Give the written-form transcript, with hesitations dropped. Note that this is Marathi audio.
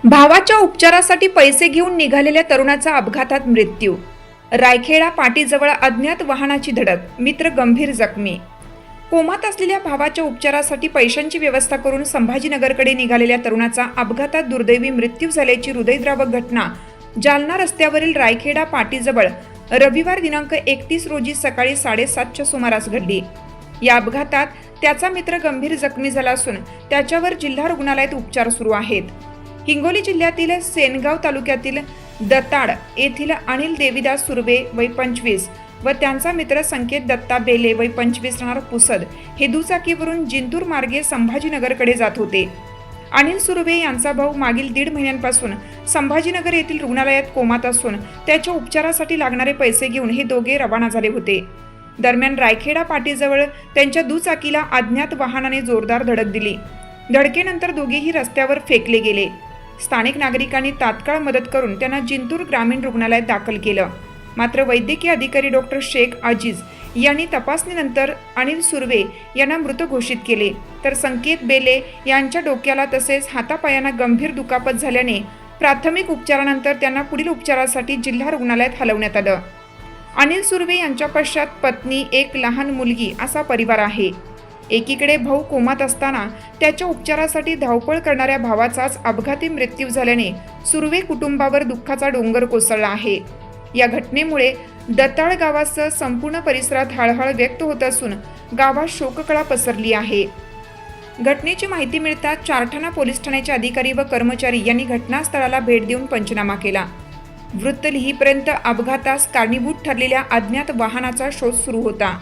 भावाच्या उपचारासाठी पैसे घेऊन निघालेल्या तरुणाचा अपघातात मृत्यू। रायखेडा पाटीजवळ अज्ञात वाहनाची धडक, मित्र गंभीर जखमी। कोमात असलेल्या भावाच्या उपचारासाठी पैशांची व्यवस्था करून संभाजीनगरकडे निघालेल्या तरुणाचा अपघातात दुर्दैवी मृत्यू झाल्याची हृदयद्रावक घटना जालना रस्त्यावरील रायखेडा पाटीजवळ रविवार दिनांक 31 रोजी सकाळी 7:30च्या सुमारास घडली। या अपघातात त्याचा मित्र गंभीर जखमी झाला असून त्याच्यावर जिल्हा रुग्णालयात उपचार सुरू आहेत। हिंगोली जिल्ह्यातील सेनगाव तालुक्यातील दताड येथील अनिल देविदास सुर्वे वय 25 व त्यांचा मित्र संकेत दत्ता बेले वय 25 राहणार पुसद हे दुचाकीवरून जिंतूर मार्गे संभाजीनगरकडे जात होते। अनिल सुर्वे यांचा भाऊ मागील 1.5 महिन्यांपासून संभाजीनगर येथील रुग्णालयात कोमात असून त्याच्या उपचारासाठी लागणारे पैसे घेऊन हे दोघे रवाना झाले होते। दरम्यान रायखेडा पाटीजवळ त्यांच्या दुचाकीला अज्ञात वाहनाने जोरदार धडक दिली। धडकेनंतर दोघेही रस्त्यावर फेकले गेले। स्थानिक नागरिकांनी तात्काळ मदत करून त्यांना जिंतूर ग्रामीण रुग्णालयात दाखल केलं। मात्र वैद्यकीय अधिकारी डॉक्टर शेख अजीज यांनी तपासणीनंतर अनिल सुर्वे यांना मृत घोषित केले, तर संकेत बेले यांच्या डोक्याला तसेच हातापायांना गंभीर दुखापत झाल्याने प्राथमिक उपचारानंतर त्यांना पुढील उपचारासाठी जिल्हा रुग्णालयात हलवण्यात आलं। अनिल सुर्वे यांच्या पश्चात पत्नी, एक लहान मुलगी असा परिवार आहे। एकीकडे भाऊ कोमात असताना त्याच्या उपचारासाठी धावपळ करणाऱ्या भावाचाच अपघाती मृत्यू झाल्याने सुर्वे कुटुंबावर दुःखाचा डोंगर कोसळला आहे। या घटनेमुळे दताळ गावासह संपूर्ण परिसरात हळहळ व्यक्त होत असून गावात शोककळा पसरली आहे। घटनेची माहिती मिळताच चारठाणा पोलीस ठाण्याचे अधिकारी व कर्मचारी यांनी घटनास्थळाला भेट देऊन पंचनामा केला। वृत्त लिहीपर्यंत अपघातास कारणीभूत ठरलेल्या अज्ञात वाहनाचा शोध सुरू होता।